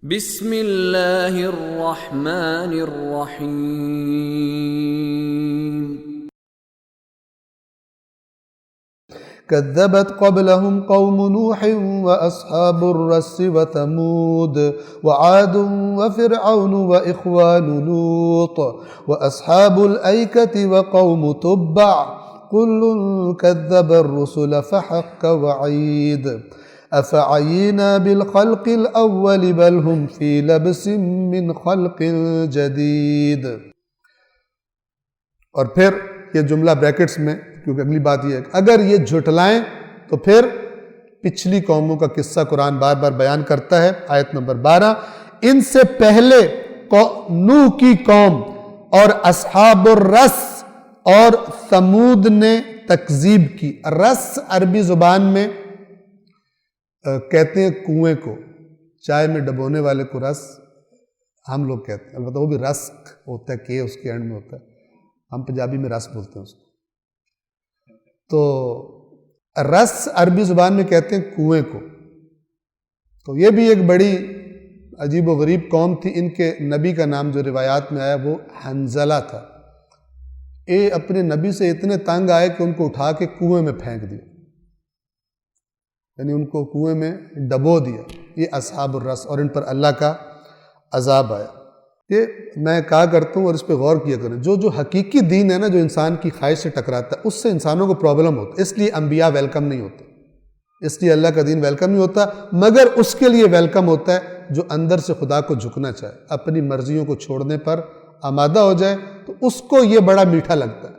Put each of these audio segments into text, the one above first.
بسم اللہ الرحمن الرحیم كذبت قبلهم قوم نوح وأصحاب الرس وثمود وعاد وفرعون وإخوان لوط وأصحاب الأيكة وقوم تبع كل كذب الرسل فحق وعيد أفعينا بالخلق الأول بل هم في لبس من خلق جديد. اور پھر یہ جملہ بریکٹس میں، کیونکہ اگلی بات یہ ہے کہ اگر یہ جھٹلائیں تو پھر پچھلی قوموں کا قصہ قرآن بار بار بیان کرتا ہے. آیت نمبر 12، ان سے پہلے نوح کی قوم اور اصحاب الرس اور ثمود نے تکذیب کی. رس عربی زبان میں کہتے ہیں کنویں کو، چائے میں ڈبونے والے کو رس ہم لوگ کہتے ہیں، البتہ وہ بھی رسک ہوتا ہے، کہ اس کے اینڈ میں ہوتا ہے، ہم پنجابی میں رس بولتے ہیں اس کو. تو رس عربی زبان میں کہتے ہیں کنویں کو. تو یہ بھی ایک بڑی عجیب و غریب قوم تھی. ان کے نبی کا نام جو روایات میں آیا وہ حنظلہ تھا. یہ اپنے نبی سے اتنے تنگ آئے کہ ان کو اٹھا کے کنویں میں پھینک دیا، یعنی ان کو کنویں میں ڈبو دیا. یہ اصحاب الرس، اور ان پر اللہ کا عذاب آیا. یہ میں کہا کرتا ہوں اور اس پہ غور کیا کریں، جو حقیقی دین ہے نا، جو انسان کی خواہش سے ٹکراتا ہے، اس سے انسانوں کو پرابلم ہوتا ہے. اس لیے انبیاء ویلکم نہیں ہوتے، اس لیے اللہ کا دین ویلکم نہیں ہوتا. مگر اس کے لیے ویلکم ہوتا ہے جو اندر سے خدا کو جھکنا چاہے، اپنی مرضیوں کو چھوڑنے پر آمادہ ہو جائے، تو اس کو یہ بڑا میٹھا لگتا ہے.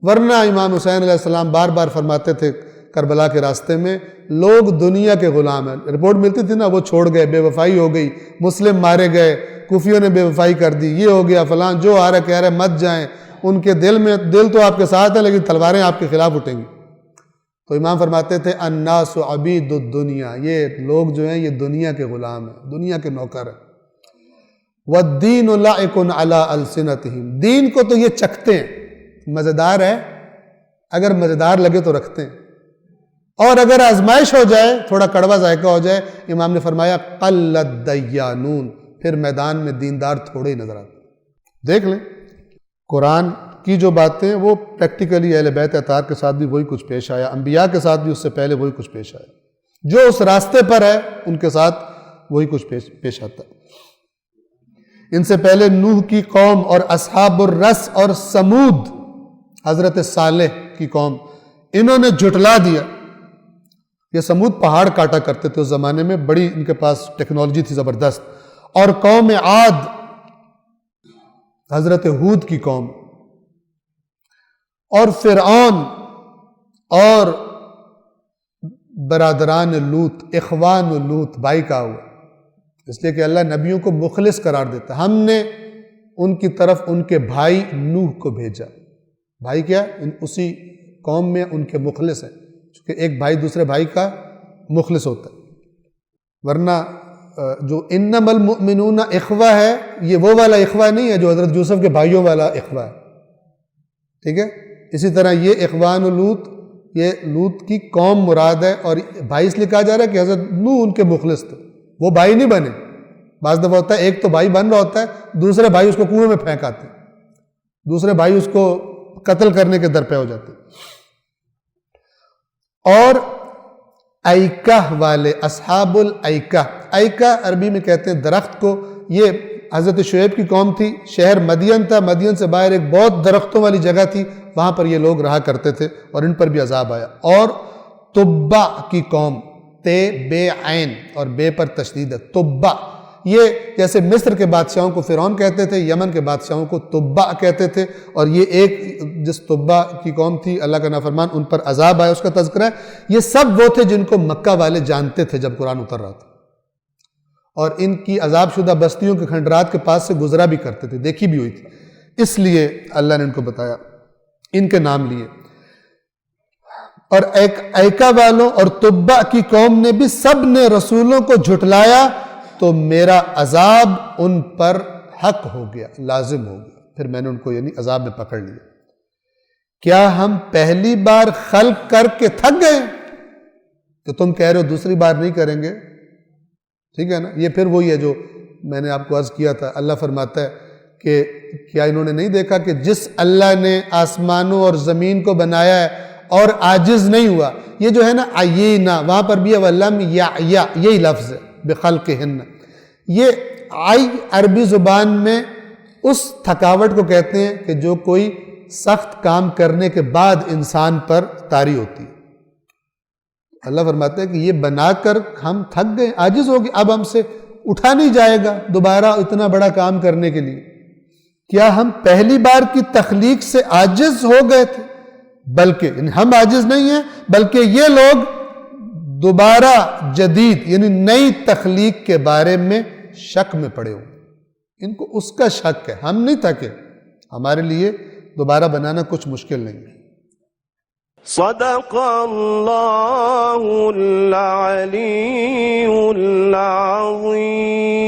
ورنہ امام حسین علیہ السلام بار بار فرماتے تھے کربلا کے راستے میں، لوگ دنیا کے غلام ہیں. رپورٹ ملتی تھی نا، وہ چھوڑ گئے، بے وفائی ہو گئی، مسلم مارے گئے، کوفیوں نے بے وفائی کر دی، یہ ہو گیا فلاں، جو آ رہا کہہ رہے مت جائیں. ان کے دل تو آپ کے ساتھ ہیں لیکن تلواریں آپ کے خلاف اٹھیں گی. تو امام فرماتے تھے الناس عبید الدنیا، یہ لوگ جو ہیں یہ دنیا کے غلام ہیں، دنیا کے نوکر ہیں. والدین لائق علی السنتہم، دین کو تو یہ چکھتے ہیں، مزیدار ہے، اگر مزیدار لگے تو رکھتے ہیں، اور اگر آزمائش ہو جائے، تھوڑا کڑوا ذائقہ ہو جائے، امام نے فرمایا قل الدیانون، پھر میدان میں دیندار تھوڑے ہی نظر آتے. دیکھ لیں قرآن کی جو باتیں وہ پریکٹیکلی اہل بیت اطہار کے ساتھ بھی وہی کچھ پیش آیا، انبیاء کے ساتھ بھی اس سے پہلے وہی کچھ پیش آیا، جو اس راستے پر ہے ان کے ساتھ وہی کچھ پیش آتا ہے. ان سے پہلے نوح کی قوم اور اصحاب الرس اور ثمود، حضرت صالح کی قوم، انہوں نے جھٹلا دیا. یہ ثمود پہاڑ کاٹا کرتے تھے اس زمانے میں، بڑی ان کے پاس ٹیکنالوجی تھی زبردست. اور قوم عاد، حضرت ہود کی قوم، اور فرعون اور برادران لوط، اخوان لوط، بھائی کہا ہوا، اس لیے کہ اللہ نبیوں کو مخلص قرار دیتا. ہم نے ان کی طرف ان کے بھائی نوح کو بھیجا. بھائی کیا؟ اسی قوم میں ان کے مخلص ہیں، کہ ایک بھائی دوسرے بھائی کا مخلص ہوتا ہے. ورنہ جو انما المؤمنون اخوہ ہے، یہ وہ والا اخوہ نہیں ہے جو حضرت یوسف کے بھائیوں والا اخوہ ہے، ٹھیک ہے. اسی طرح یہ اخوان لوط، یہ لوط کی قوم مراد ہے، اور بھائی اس لیے کہا جا رہا ہے کہ حضرت نوح ان کے مخلص تھے، وہ بھائی نہیں بنے. بعض دفعہ ہوتا ہے ایک تو بھائی بن رہا ہوتا ہے، دوسرے بھائی اس کو کنویں میں پھینک آتے ہیں، دوسرے بھائی اس کو قتل کرنے کے درپے ہو جاتے ہیں. اور ایکہ والے، اصحاب الایکہ، ایکہ عربی میں کہتے ہیں درخت کو. یہ حضرت شعیب کی قوم تھی، شہر مدین تھا، مدین سے باہر ایک بہت درختوں والی جگہ تھی، وہاں پر یہ لوگ رہا کرتے تھے اور ان پر بھی عذاب آیا. اور تبع کی قوم، تے بے عین اور بے پر تشدید ہے، تبع. یہ جیسے مصر کے بادشاہوں کو فرعون کہتے تھے، یمن کے بادشاہوں کو تبع کہتے تھے، اور یہ ایک جس تبع کی قوم تھی اللہ کا نافرمان، ان پر عذاب آیا، اس کا تذکرہ ہے. یہ سب وہ تھے جن کو مکہ والے جانتے تھے جب قرآن اتر رہا تھا، اور ان کی عذاب شدہ بستیوں کے کھنڈرات کے پاس سے گزرا بھی کرتے تھے، دیکھی بھی ہوئی تھی. اس لیے اللہ نے ان کو بتایا، ان کے نام لیے. اور ایکا والوں اور تبع کی قوم نے بھی سب نے رسولوں کو جھٹلایا، تو میرا عذاب ان پر حق ہو گیا، لازم ہو گیا. پھر میں نے ان کو یعنی عذاب میں پکڑ لیا. کیا ہم پہلی بار خلق کر کے تھک گئے کہ تم کہہ رہے ہو دوسری بار نہیں کریں گے؟ ٹھیک ہے نا. یہ پھر وہی ہے جو میں نے آپ کو عرض کیا تھا، اللہ فرماتا ہے کہ کیا انہوں نے نہیں دیکھا کہ جس اللہ نے آسمانوں اور زمین کو بنایا ہے اور عاجز نہیں ہوا، یہ جو ہے نا عینا، وہاں پر بھی ولم یعیا یہی لفظ ہے بخلقہن، یہ آئی عربی زبان میں اس تھکاوٹ کو کہتے ہیں کہ جو کوئی سخت کام کرنے کے بعد انسان پر طاری ہوتی ہے۔ اللہ فرماتا ہے کہ یہ بنا کر ہم تھک گئے، عاجز ہو گئے، اب ہم سے اٹھا نہیں جائے گا دوبارہ اتنا بڑا کام کرنے کے لیے۔ کیا ہم پہلی بار کی تخلیق سے عاجز ہو گئے تھے؟ بلکہ ہم عاجز نہیں ہیں، بلکہ یہ لوگ دوبارہ جدید یعنی نئی تخلیق کے بارے میں شک میں پڑے ہوئے، ان کو اس کا شک ہے۔ ہم نہیں تھکے، ہمارے لیے دوبارہ بنانا کچھ مشکل نہیں ہے۔ صدق اللہ العلی العظیم۔